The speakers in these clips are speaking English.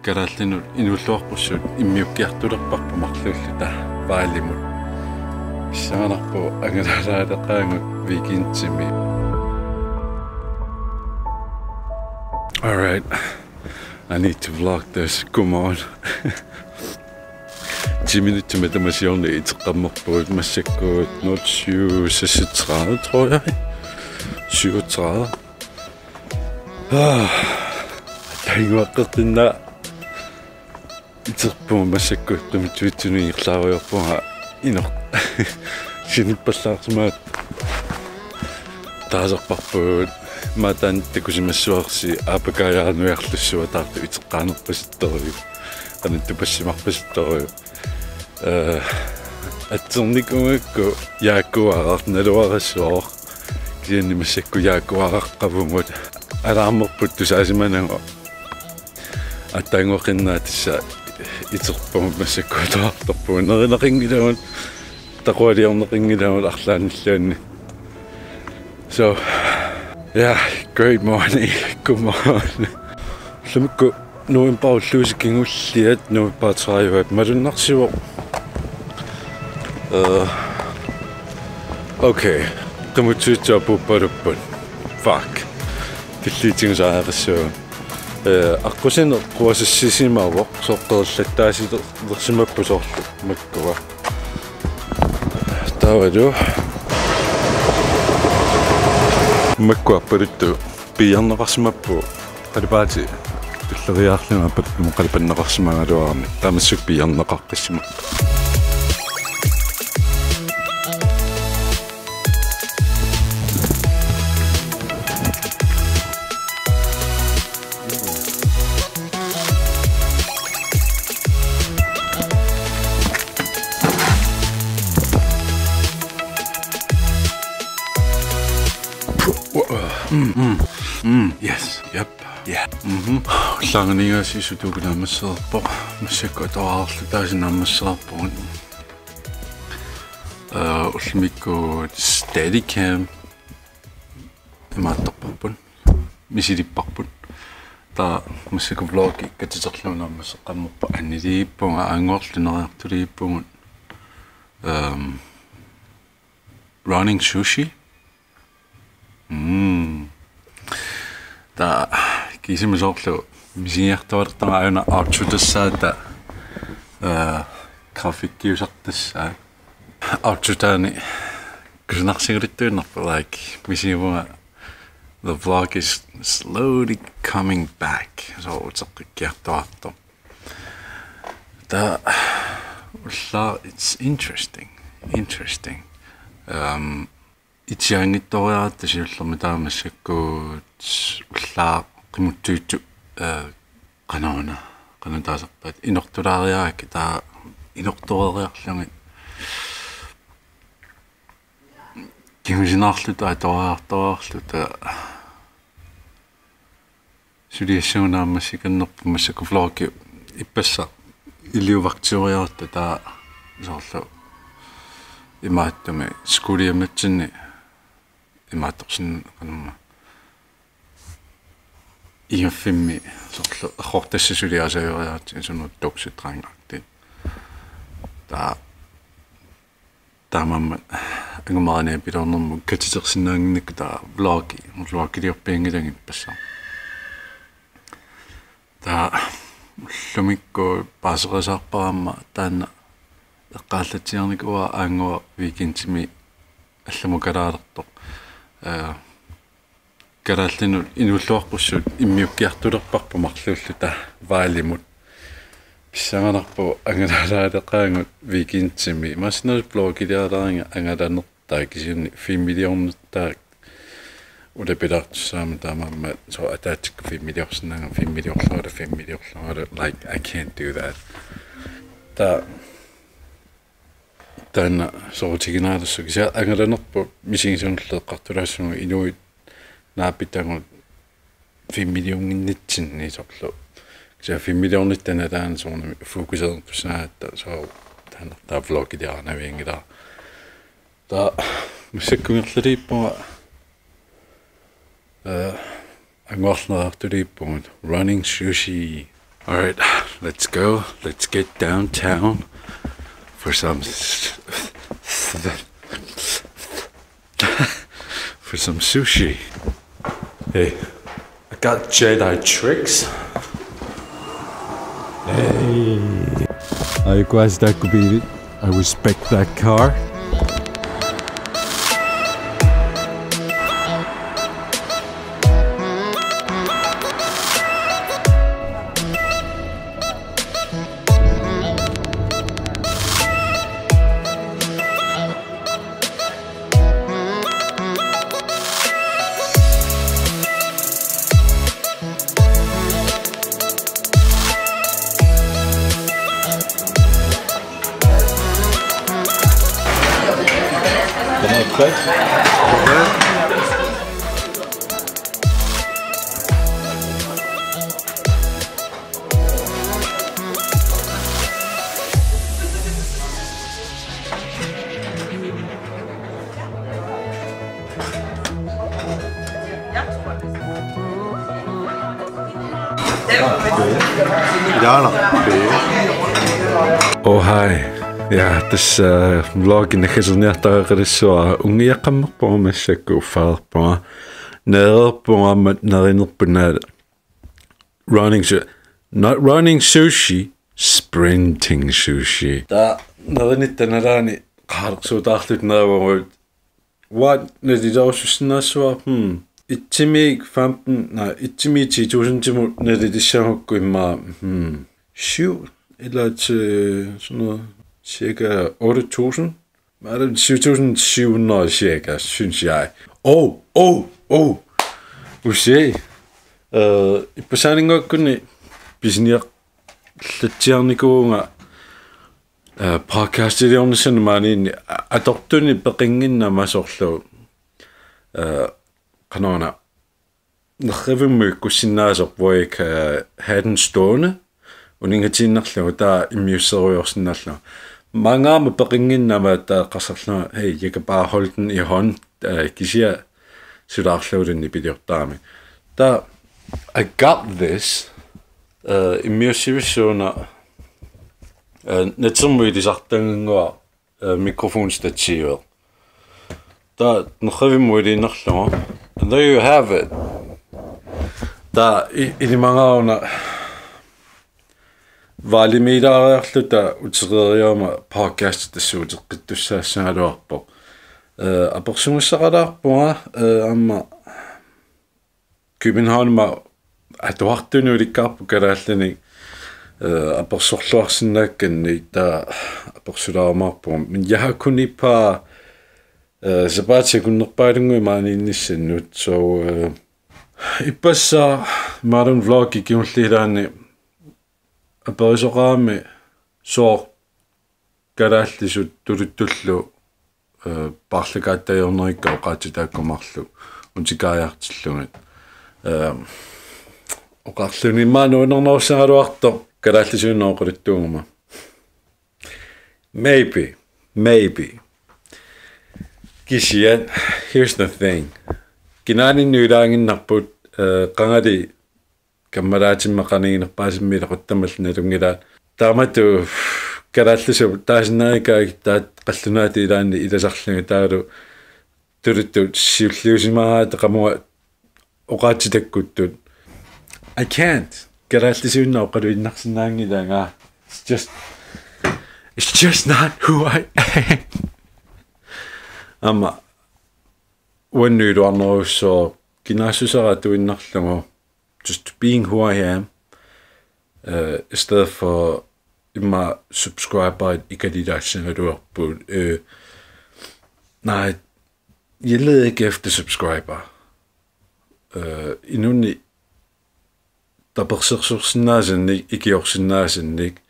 Karallinu inulluarpussut immiukkiartulerparpu marluulluta vaalimun pissanganarpu angalalaaleqaangut vikintsimi. All right, I need to vlog this. Come on. 10 minutter med demasione iteqammerpuut massakkuut 07:36 tror jeg. 37. Tainguaqqertinna iterpuma massakkuut qimituitsuni irlaariorpunga inor sinippallaarsumaat taaserparpuut matan takusimassuarsi aapakaajaarnuiarlussua taartu iteqqaanerpasittoriu qanattupassimarpasittoriu atsernikungakku yaakkuararnaluarassuor kianni massakku yaakkuararqavumut alaarmerput tusaasimanagu attaangoqinnaatissa iterpuma massakkuutaartorpuu nerinaqingilagun taqualiorneqingilagun arlaanilluanni. So yeah, great morning. Good morning. Lumikku nuimparulluusikingulliat nuippaaterajuat malunnarsivo. Okay. Qimutsuutsuapuppaluppun. Fuck. Tilliitingusaaqassuu. Аққусина қуасассисимаавоқ соққерлаттаасилерсимаппусорлу маккуа. Тавалу. Маккуа паритту пиарнеқарсимаппу қалипаати туллериаарлуна паттуму қалипаннеқарсимагалуарми таамассук пиарнеқаққиссима. Yes, yep, yeah. Langanigasisutukunammasserpo massakkuatoarlutaasinammasserpoon. Ullimikku Steadicam maattorparpun misilipparpun ta massakku vlogi katiterluunammasseqqammerpa anniliippunga aangorluneriartuliippungut running sushi. Ta kisimusorlu misiartuartanga outchutasaata grafikkiusartassaa outchutaani kusunarsigerittuinnerpa like misiivunga the vlog is slowly coming back so utseqqikkiartuartor ta ulla it's interesting itiangittoriarat siullermi taamassakkuut ullaa qimuttuittu qanutaaserpaat inortulaariaakki taa inortoreriarlungi kimusinarluta atoraartoraarluta suliassuunaammassikannerpu massakku vlogi ippassa iliuvaktioriarta taa soorlu imaattumi skuliamatsinni imaattorsin qanumma iuffimmi sorlu aqortassasuliasajoriaati sunu toksutrangartin taamamma angumaraani pilornermu katitersinnaanginnikku taa vlogiliorpiangilangit passa taa lumikku paaseresaarparamma taanna eqqaallatiarnikua aangua vikintsimi алламукалаалерто карааллину инуллуарпуссут иммиуккиартулерпарпу марлууллута ваалимут писсанганарпу ангалалаалеқаангут викинтсими маснал блогилиалааринга ангаланертаа кисиунни 5 миллионнертаа улапилаартуссаама таамаама со атаатикку 5 миллиорсиннага 5 миллиорлуала 5 миллиорлуала like I can't do that та таана соорутигинааруссуги саа ангаланерпу мисигисунерлеэққартулаассугу инуит наапитангут 5 миллионгиннитсинни сорлу кса 5 миллионниттана таана соорнами фокусернерпусаатта соо таана таа влогилиарнавингила та миссаккунгерлалииппуга ангорлнераартулииппугут running sushi All right, let's go. Let's get downtown for some for some sushi. Hey, I got Jedi tricks. Hey, I guess that could be it. I respect that car. Oh hi. Ja, this vlog in de gezelniartaaqalissuara ungiaqammerpua massakku uffaarpua neerpua mat nerinnerpunaala running sushi, sprinting sushi. Ta nerinittanalaani qaarsuutaarlut neerugut what nedilaussussinaassuar Itchimi 10.000 nedidissamukku imma shoot eller til sådan noget cirka 8.000. Er det 7.700 cirka, synes jeg. Usse. På sandinga kunne bisnier latiarnikuunga podcastilionsen mani adoptuni beqinginna masorlu kanona nrivimukkussinnaasor voik haden stående uningatinnerlu taa immiusseriorsinnallu mangaama peqinginnama taa qassarluna hey jeg kan bare holde den i hånd kisia sudaarluulinni piliortaami taa I got this immiussivissuuna netsermuilisartangungua mikrofonstativet taa nrivimmuiliinnerluma and there you have it taa ilimangauna Valimedaarluta uterieriama podcast tassuuteqqittussaassaaluarpoq apersungussaqalaarpunga amma Københavnma atuartunuulikkaarpu kalaallani apersorluarsinnaakkanni taa apersulaarmaarpum men jeg har kun et par sabbatikunnerpaalungui maaniinnissannut so ipassa maarun vlog ikiullilaani aperisoqaami soor kalaallisut tuluttullu parlakaattajornerikka oqaatitaakkumarlu untikaajartillungat oqarluni maanuunernerussangaluarto kalaallisuunneoquluttuunguma maybe kisiat here's the thing kinaaninnuulaanginnarput qangali каммалаатиммақарнигинерпаасиммилеқуттамаллуналунгилаат таамату калааллусу таасиннаикааг таат қаллунаати илаанни иласарлуги таалу тулуттут сиуллиусимараат қамуа оqaатитаккуттут I can't калааллисууннаа оқалуиннарсинаангилаангаа it's just not who I am ама уаннуилуарнеруссоо кинаассусаратуиннарлугу just being who I am, i stedet for immer subscriber ikke de der senere på. Nej, jeg leder ikke efter subscriber. Endnu der besøger sådan ikke også sådan ikke.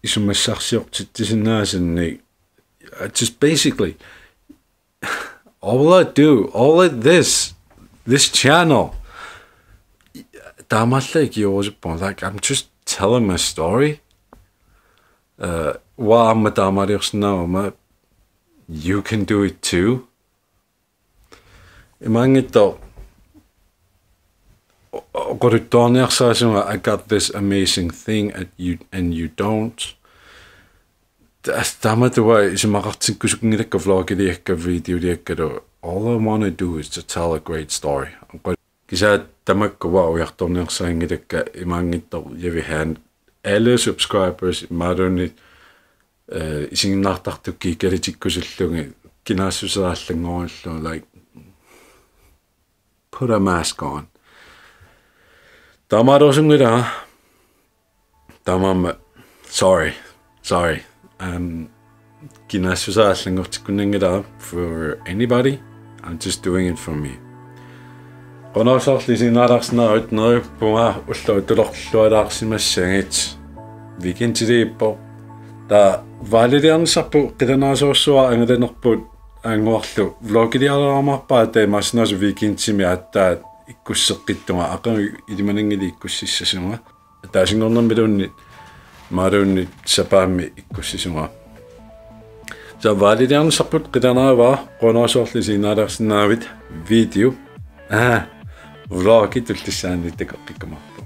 I som jeg siger til det sådan ikke. Just basically all I do, all of this channel, like I'm just telling my story. You can do it too. oqoruttorniarsaasuga I got this amazing thing and you don't. Tamatua isimaqartikkusukngilakka vlogiliakka videoliakkalo. All I want to do is to tell a great story. Kisa tamakka ujartorniarsaangilakka imaangittor yavihan alle subscribers maadunit isingnartartukki kalitikkusullugi kinaasuseraallangorullu like put a mask on. Tamadosungila tamam sorry. Kinaasuseraallangortikkunnangila for anybody. I'm just doing it for me. Qonorsarlisinaalarsinarut nerippunga ulluutulorlualaarsimassangit weekendiliippo ta valiliarnisarpu qilanaasuursua angalanerput aanguarlu vlogiliaraamarpaa taimasnasu weekendsimi attaat ikkusseqqittunga aqami ilimanangili ikkussissasunga taasingornermiluunni maaluunni sapaammi ikkussisunga sa valiliarnisarput qilanaavaa qonorsarlisinaalarsinnaavit video vlogit tullissaanni takoqqikkamarpu